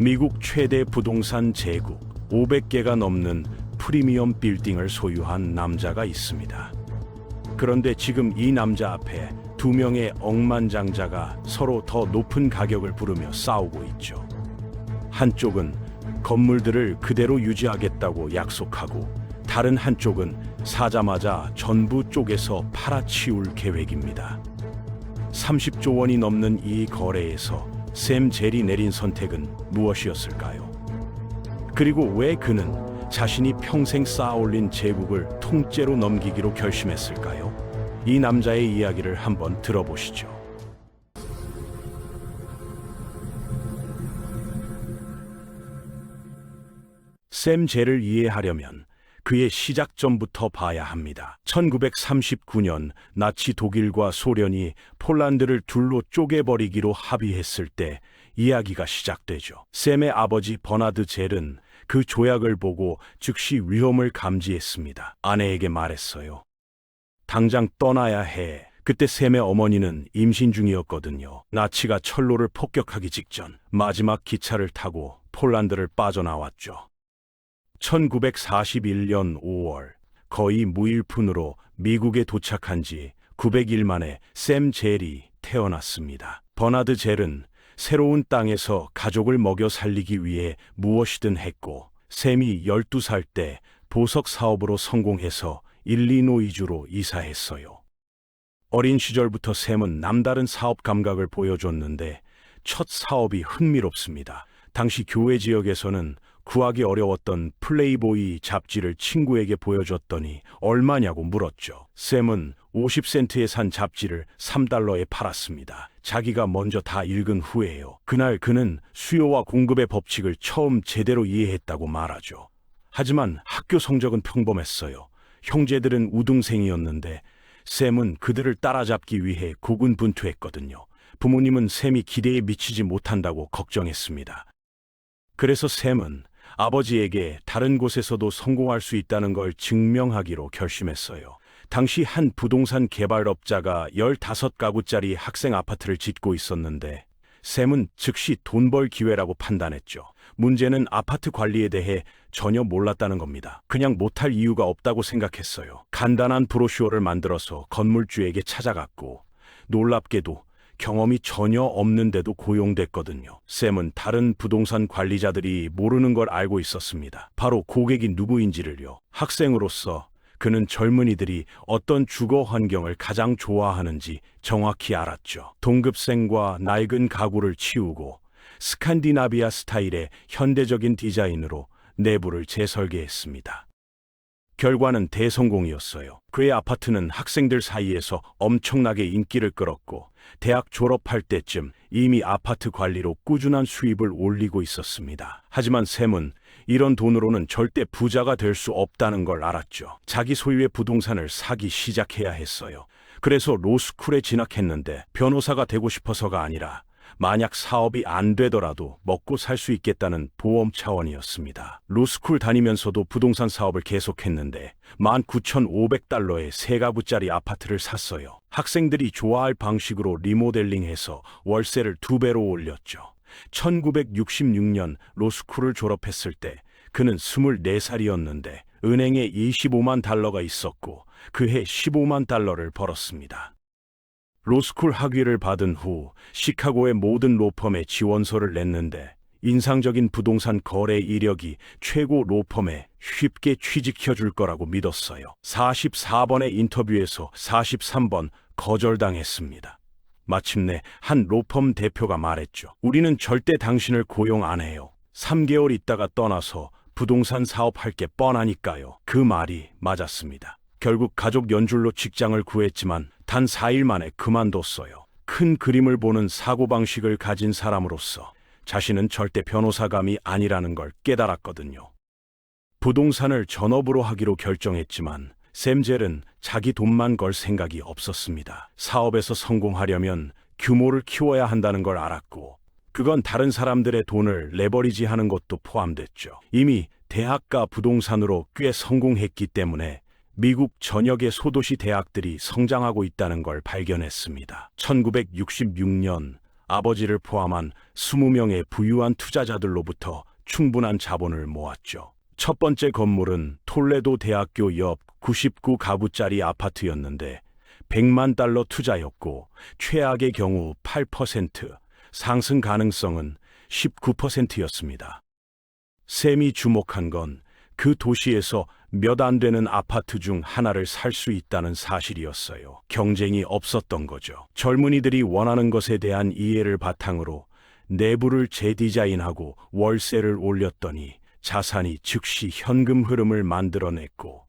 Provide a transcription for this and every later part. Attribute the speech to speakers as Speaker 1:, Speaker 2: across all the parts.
Speaker 1: 미국 최대 부동산 제국 500개가 넘는 프리미엄 빌딩을 소유한 남자가 있습니다. 그런데 지금 이 남자 앞에 두 명의 억만장자가 서로 더 높은 가격을 부르며 싸우고 있죠. 한쪽은 건물들을 그대로 유지하겠다고 약속하고, 다른 한쪽은 사자마자 전부 쪼개서 팔아치울 계획입니다. 30조 원이 넘는 이 거래에서 샘 젤이 내린 선택은 무엇이었을까요? 그리고 왜 그는 자신이 평생 쌓아올린 제국을 통째로 넘기기로 결심했을까요? 이 남자의 이야기를 한번 들어보시죠. 샘 젤을 이해하려면 그의 시작점부터 봐야 합니다. 1939년 나치 독일과 소련이 폴란드를 둘로 쪼개버리기로 합의했을 때 이야기가 시작되죠. 샘의 아버지 버나드 젤은 그 조약을 보고 즉시 위험을 감지했습니다. 아내에게 말했어요. 당장 떠나야 해. 그때 샘의 어머니는 임신 중이었거든요. 나치가 철로를 폭격하기 직전 마지막 기차를 타고 폴란드를 빠져나왔죠. 1941년 5월 거의 무일푼으로 미국에 도착한 지 900일 만에 샘 젤이 태어났습니다. 버나드 젤은 새로운 땅에서 가족을 먹여 살리기 위해 무엇이든 했고, 샘이 12살 때 보석 사업으로 성공해서 일리노이주로 이사했어요. 어린 시절부터 샘은 남다른 사업 감각을 보여줬는데 첫 사업이 흥미롭습니다. 당시 교외 지역에서는 구하기 어려웠던 플레이보이 잡지를 친구에게 보여줬더니 얼마냐고 물었죠. 샘은 50센트에 산 잡지를 3달러에 팔았습니다. 자기가 먼저 다 읽은 후에요. 그날 그는 수요와 공급의 법칙을 처음 제대로 이해했다고 말하죠. 하지만 학교 성적은 평범했어요. 형제들은 우등생이었는데 샘은 그들을 따라잡기 위해 고군분투했거든요. 부모님은 샘이 기대에 미치지 못한다고 걱정했습니다. 그래서 샘은 아버지에게 다른 곳에서도 성공할 수 있다는 걸 증명하기로 결심했어요. 당시 한 부동산 개발업자가 15가구짜리 학생 아파트를 짓고 있었는데 샘은 즉시 돈 벌 기회라고 판단했죠. 문제는 아파트 관리에 대해 전혀 몰랐다는 겁니다. 그냥 못할 이유가 없다고 생각했어요. 간단한 브로슈어를 만들어서 건물주에게 찾아갔고, 놀랍게도 경험이 전혀 없는데도 고용됐거든요. 샘은 다른 부동산 관리자들이 모르는 걸 알고 있었습니다. 바로 고객이 누구인지를요. 학생으로서 그는 젊은이들이 어떤 주거 환경을 가장 좋아하는지 정확히 알았죠. 동급생과 낡은 가구를 치우고 스칸디나비아 스타일의 현대적인 디자인으로 내부를 재설계했습니다. 결과는 대성공이었어요. 그의 아파트는 학생들 사이에서 엄청나게 인기를 끌었고, 대학 졸업할 때쯤 이미 아파트 관리로 꾸준한 수입을 올리고 있었습니다. 하지만 샘은 이런 돈으로는 절대 부자가 될 수 없다는 걸 알았죠. 자기 소유의 부동산을 사기 시작해야 했어요. 그래서 로스쿨에 진학했는데 변호사가 되고 싶어서가 아니라 만약 사업이 안 되더라도 먹고 살 수 있겠다는 보험 차원이었습니다. 로스쿨 다니면서도 부동산 사업을 계속했는데 19,500달러에 3가구짜리 아파트를 샀어요. 학생들이 좋아할 방식으로 리모델링해서 월세를 2배로 올렸죠. 1966년 로스쿨을 졸업했을 때 그는 24살이었는데 은행에 25만 달러가 있었고 그해 15만 달러를 벌었습니다. 로스쿨 학위를 받은 후 시카고의 모든 로펌에 지원서를 냈는데 인상적인 부동산 거래 이력이 최고 로펌에 쉽게 취직해줄 거라고 믿었어요. 44번의 인터뷰에서 43번 거절당했습니다. 마침내 한 로펌 대표가 말했죠. 우리는 절대 당신을 고용 안 해요. 3개월 있다가 떠나서 부동산 사업할 게 뻔하니까요. 그 말이 맞았습니다. 결국 가족 연줄로 직장을 구했지만 단 4일 만에 그만뒀어요. 큰 그림을 보는 사고방식을 가진 사람으로서 자신은 절대 변호사감이 아니라는 걸 깨달았거든요. 부동산을 전업으로 하기로 결정했지만 샘 젤은 자기 돈만 걸 생각이 없었습니다. 사업에서 성공하려면 규모를 키워야 한다는 걸 알았고, 그건 다른 사람들의 돈을 레버리지하는 것도 포함됐죠. 이미 대학가 부동산으로 꽤 성공했기 때문에 미국 전역의 소도시 대학들이 성장하고 있다는 걸 발견했습니다. 1966년 아버지를 포함한 20명의 부유한 투자자들로부터 충분한 자본을 모았죠. 첫 번째 건물은 톨레도 대학교 옆 99가구짜리 아파트였는데 $100만 투자였고 최악의 경우 8%, 상승 가능성은 19%였습니다. 샘이 주목한 건 그 도시에서 몇 안 되는 아파트 중 하나를 살 수 있다는 사실이었어요. 경쟁이 없었던 거죠. 젊은이들이 원하는 것에 대한 이해를 바탕으로 내부를 재디자인하고 월세를 올렸더니 자산이 즉시 현금 흐름을 만들어냈고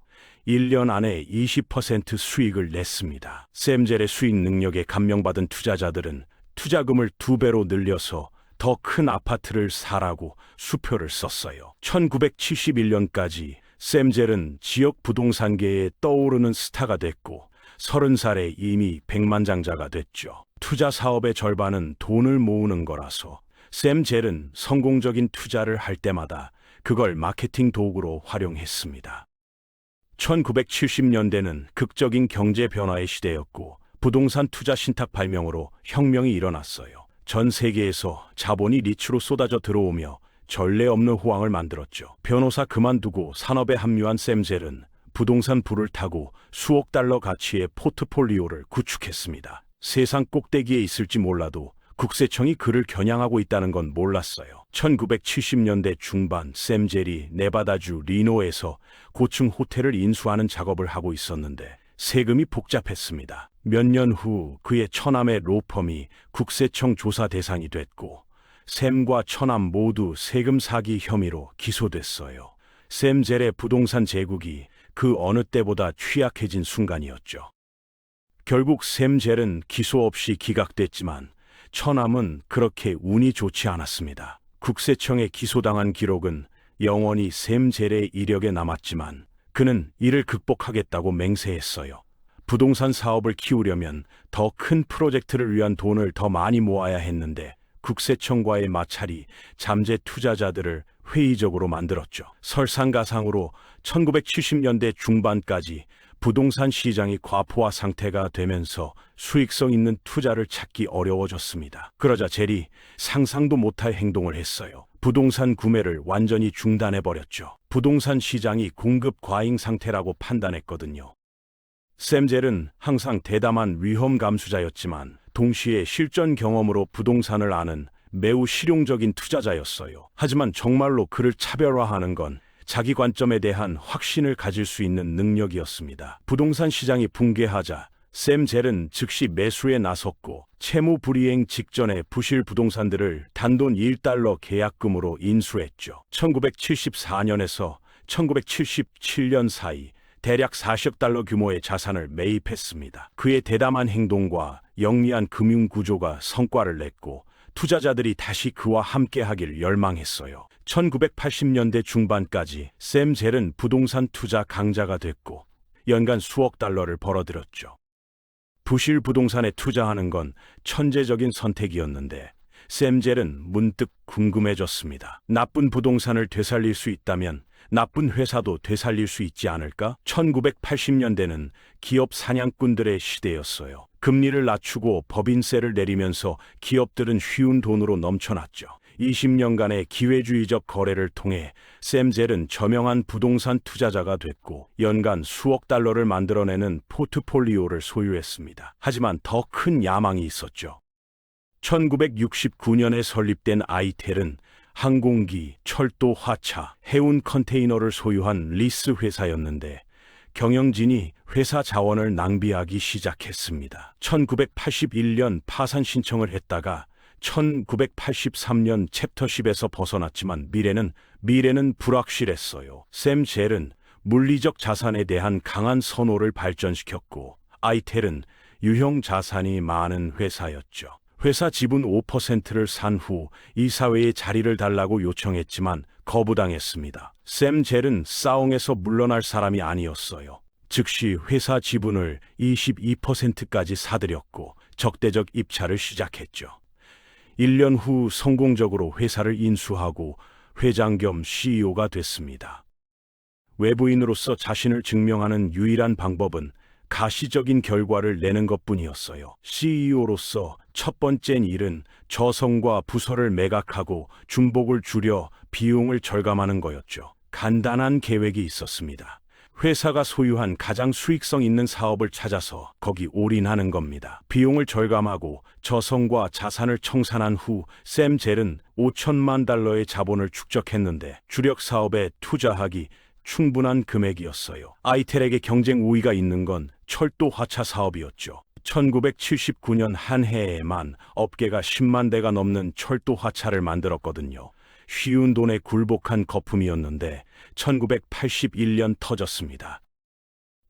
Speaker 1: 1년 안에 20% 수익을 냈습니다. 샘젤의 수익 능력에 감명받은 투자자들은 투자금을 2배로 늘려서 더 큰 아파트를 사라고 수표를 썼어요. 1971년까지 샘젤은 지역 부동산계에 떠오르는 스타가 됐고 30살에 이미 백만장자가 됐죠. 투자 사업의 절반은 돈을 모으는 거라서 샘젤은 성공적인 투자를 할 때마다 그걸 마케팅 도구로 활용했습니다. 1970년대는 극적인 경제 변화의 시대였고 부동산 투자 신탁 발명으로 혁명이 일어났어요. 전 세계에서 자본이 리츠로 쏟아져 들어오며 전례 없는 호황을 만들었죠. 변호사 그만두고 산업에 합류한 샘젤은 부동산 불을 타고 수억 달러 가치의 포트폴리오를 구축했습니다. 세상 꼭대기에 있을지 몰라도 국세청이 그를 겨냥하고 있다는 건 몰랐어요. 1970년대 중반 샘젤이 네바다주 리노에서 고층 호텔을 인수하는 작업을 하고 있었는데 세금이 복잡했습니다. 몇 년 후 그의 처남의 로펌이 국세청 조사 대상이 됐고 샘과 처남 모두 세금 사기 혐의로 기소됐어요. 샘젤의 부동산 제국이 그 어느 때보다 취약해진 순간이었죠. 결국 샘젤은 기소 없이 기각됐지만 처남은 그렇게 운이 좋지 않았습니다. 국세청에 기소당한 기록은 영원히 샘젤의 이력에 남았지만 그는 이를 극복하겠다고 맹세했어요. 부동산 사업을 키우려면 더 큰 프로젝트를 위한 돈을 더 많이 모아야 했는데 국세청과의 마찰이 잠재 투자자들을 회의적으로 만들었죠. 설상가상으로 1970년대 중반까지 부동산 시장이 과포화 상태가 되면서 수익성 있는 투자를 찾기 어려워졌습니다. 그러자 젤이 상상도 못할 행동을 했어요. 부동산 구매를 완전히 중단해버렸죠. 부동산 시장이 공급 과잉 상태라고 판단했거든요. 샘젤은 항상 대담한 위험 감수자였지만 동시에 실전 경험으로 부동산을 아는 매우 실용적인 투자자였어요. 하지만 정말로 그를 차별화하는 건 자기 관점에 대한 확신을 가질 수 있는 능력이었습니다. 부동산 시장이 붕괴하자 샘젤은 즉시 매수에 나섰고 채무 불이행 직전에 부실 부동산들을 단돈 $1 계약금으로 인수했죠. 1974년에서 1977년 사이 대략 $40억 규모의 자산을 매입했습니다. 그의 대담한 행동과 영리한 금융 구조가 성과를 냈고 투자자들이 다시 그와 함께하길 열망했어요. 1980년대 중반까지 샘젤은 부동산 투자 강자가 됐고 연간 수억 달러를 벌어들였죠. 부실 부동산에 투자하는 건 천재적인 선택이었는데 샘젤은 문득 궁금해졌습니다. 나쁜 부동산을 되살릴 수 있다면 나쁜 회사도 되살릴 수 있지 않을까? 1980년대는 기업 사냥꾼들의 시대였어요. 금리를 낮추고 법인세를 내리면서 기업들은 쉬운 돈으로 넘쳐났죠. 20년간의 기회주의적 거래를 통해 샘젤은 저명한 부동산 투자자가 됐고 연간 수억 달러를 만들어내는 포트폴리오를 소유했습니다. 하지만 더 큰 야망이 있었죠. 1969년에 설립된 아이텔은 항공기, 철도, 화차, 해운 컨테이너를 소유한 리스 회사였는데 경영진이 회사 자원을 낭비하기 시작했습니다. 1981년 파산 신청을 했다가 1983년 챕터 10에서 벗어났지만 미래는 불확실했어요. 샘젤은 물리적 자산에 대한 강한 선호를 발전시켰고 아이텔은 유형 자산이 많은 회사였죠. 회사 지분 5%를 산 후 이사회에 자리를 달라고 요청했지만 거부당했습니다. 샘젤은 싸움에서 물러날 사람이 아니었어요. 즉시 회사 지분을 22%까지 사들였고 적대적 입찰을 시작했죠. 1년 후 성공적으로 회사를 인수하고 회장 겸 CEO가 됐습니다. 외부인으로서 자신을 증명하는 유일한 방법은 가시적인 결과를 내는 것뿐이었어요. CEO로서 첫 번째 일은 저성과 부서를 매각하고 중복을 줄여 비용을 절감하는 거였죠. 간단한 계획이 있었습니다. 회사가 소유한 가장 수익성 있는 사업을 찾아서 거기 올인하는 겁니다. 비용을 절감하고 저성과 자산을 청산한 후 샘 젤은 $5천만 자본을 축적했는데 주력 사업에 투자하기 충분한 금액이었어요. 아이텔에게 경쟁 우위가 있는 건 철도 화차 사업이었죠. 1979년 한 해에만 업계가 10만 대가 넘는 철도 화차를 만들었거든요. 쉬운 돈에 굴복한 거품이었는데 1981년 터졌습니다.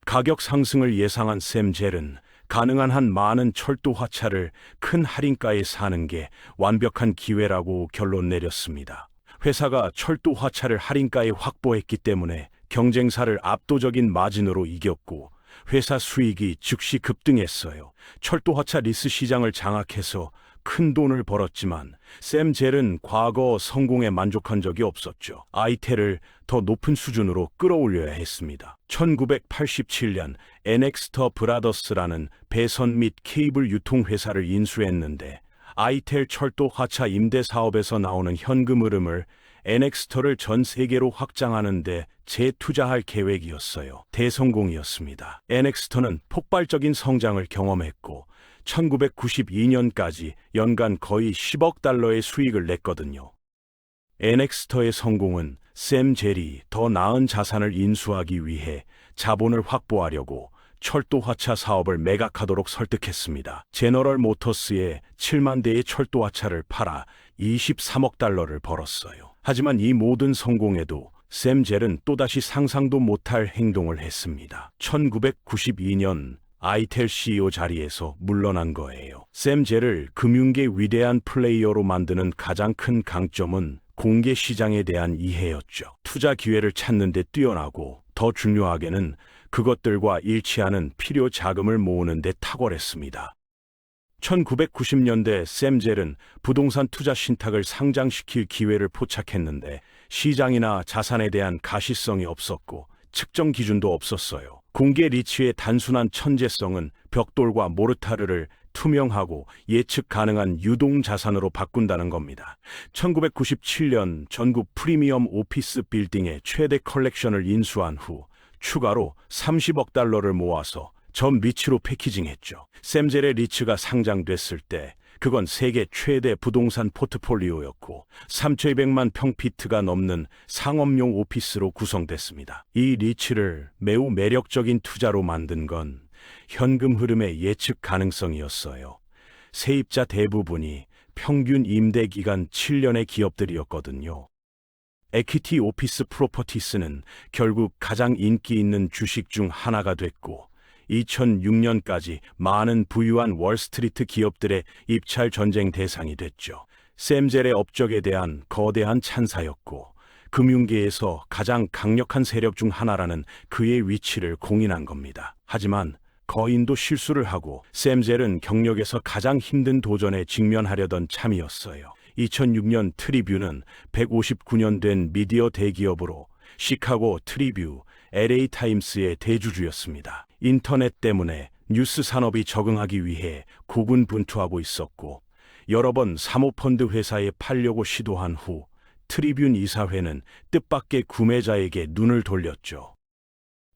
Speaker 1: 가격 상승을 예상한 샘 젤은 가능한 한 많은 철도 화차를 큰 할인가에 사는 게 완벽한 기회라고 결론 내렸습니다. 회사가 철도 화차를 할인가에 확보했기 때문에 경쟁사를 압도적인 마진으로 이겼고 회사 수익이 즉시 급등했어요. 철도 화차 리스 시장을 장악해서 큰 돈을 벌었지만 샘 젤은 과거 성공에 만족한 적이 없었죠. 아이텔을 더 높은 수준으로 끌어올려야 했습니다. 1987년 엔엑스터 브라더스라는 배선 및 케이블 유통회사를 인수했는데 아이텔 철도 화차 임대 사업에서 나오는 현금 흐름을 엔엑스터를 전 세계로 확장하는 데 재투자할 계획이었어요. 대성공이었습니다. 엔엑스터는 폭발적인 성장을 경험했고 1992년까지 연간 거의 $10억 수익을 냈거든요. 엔엑스터의 성공은 샘 젤이 더 나은 자산을 인수하기 위해 자본을 확보하려고 철도 화차 사업을 매각하도록 설득했습니다. 제너럴 모터스에 7만 대의 철도 화차를 팔아 $23억 벌었어요. 하지만 이 모든 성공에도 샘 젤은 또다시 상상도 못할 행동을 했습니다. 1992년 아이텔 CEO 자리에서 물러난 거예요. 샘 젤을 금융계 위대한 플레이어로 만드는 가장 큰 강점은 공개 시장에 대한 이해였죠. 투자 기회를 찾는 데 뛰어나고 더 중요하게는 그것들과 일치하는 필요 자금을 모으는 데 탁월했습니다. 1990년대 샘 젤은 부동산 투자 신탁을 상장시킬 기회를 포착했는데 시장이나 자산에 대한 가시성이 없었고 측정 기준도 없었어요. 공개 리츠의 단순한 천재성은 벽돌과 모르타르를 투명하고 예측 가능한 유동 자산으로 바꾼다는 겁니다. 1997년 전국 프리미엄 오피스 빌딩의 최대 컬렉션을 인수한 후 추가로 $30억 모아서 전 리츠로 패키징했죠. 샘 젤의 리츠가 상장됐을 때 그건 세계 최대 부동산 포트폴리오였고 3,200만 평피트가 넘는 상업용 오피스로 구성됐습니다. 이 리츠를 매우 매력적인 투자로 만든 건 현금 흐름의 예측 가능성이었어요. 세입자 대부분이 평균 임대 기간 7년의 기업들이었거든요. 에퀴티 오피스 프로퍼티스는 결국 가장 인기 있는 주식 중 하나가 됐고 2006년까지 많은 부유한 월스트리트 기업들의 입찰 전쟁 대상이 됐죠. 샘 젤의 업적에 대한 거대한 찬사였고 금융계에서 가장 강력한 세력 중 하나라는 그의 위치를 공인한 겁니다. 하지만 거인도 실수를 하고 샘 젤은 경력에서 가장 힘든 도전에 직면하려던 참이었어요. 2006년 트리뷰는 159년 된 미디어 대기업으로 시카고 트리뷰, LA 타임스의 대주주였습니다. 인터넷 때문에 뉴스 산업이 적응하기 위해 고군분투하고 있었고 여러 번 사모펀드 회사에 팔려고 시도한 후 트리뷴 이사회는 뜻밖의 구매자에게 눈을 돌렸죠.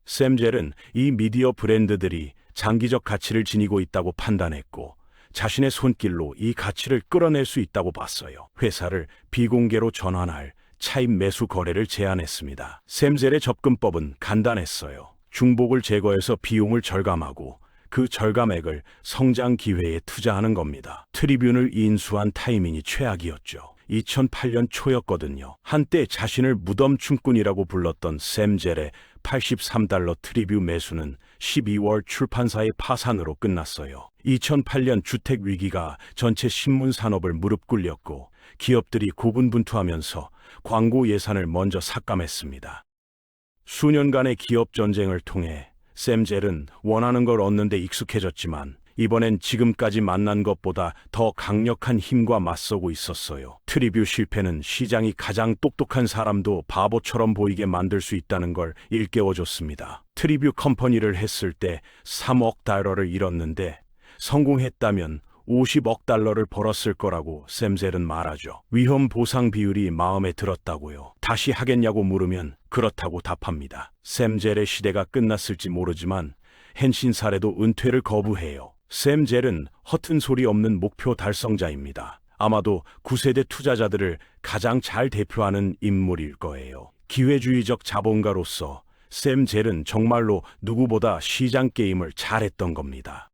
Speaker 1: 샘 젤은 이 미디어 브랜드들이 장기적 가치를 지니고 있다고 판단했고 자신의 손길로 이 가치를 끌어낼 수 있다고 봤어요. 회사를 비공개로 전환할 차입 매수 거래를 제안했습니다. 샘 젤의 접근법은 간단했어요. 중복을 제거해서 비용을 절감하고 그 절감액을 성장 기회에 투자하는 겁니다. 트리뷴을 인수한 타이밍이 최악이었죠. 2008년 초였거든요. 한때 자신을 무덤 춤꾼이라고 불렀던 샘 젤의 $83 트리뷴 매수는 12월 출판사의 파산으로 끝났어요. 2008년 주택 위기가 전체 신문 산업을 무릎 꿇렸고 기업들이 고군분투하면서 광고 예산을 먼저 삭감했습니다. 수년간의 기업 전쟁을 통해 샘 젤은 원하는 걸 얻는 데 익숙해졌지만 이번엔 지금까지 만난 것보다 더 강력한 힘과 맞서고 있었어요. 트리뷰 실패는 시장이 가장 똑똑한 사람도 바보처럼 보이게 만들 수 있다는 걸 일깨워줬습니다. 트리뷰 컴퍼니를 했을 때 3억 달러를 잃었는데 성공했다면 50억 달러를 벌었을 거라고 샘 젤은 말하죠. 위험 보상 비율이 마음에 들었다고요. 다시 하겠냐고 물으면 그렇다고 답합니다. 샘 젤의 시대가 끝났을지 모르지만 헨신 사례도 은퇴를 거부해요. 샘 젤은 허튼 소리 없는 목표 달성자입니다. 아마도 9세대 투자자들을 가장 잘 대표하는 인물일 거예요. 기회주의적 자본가로서 샘 젤은 정말로 누구보다 시장 게임을 잘했던 겁니다.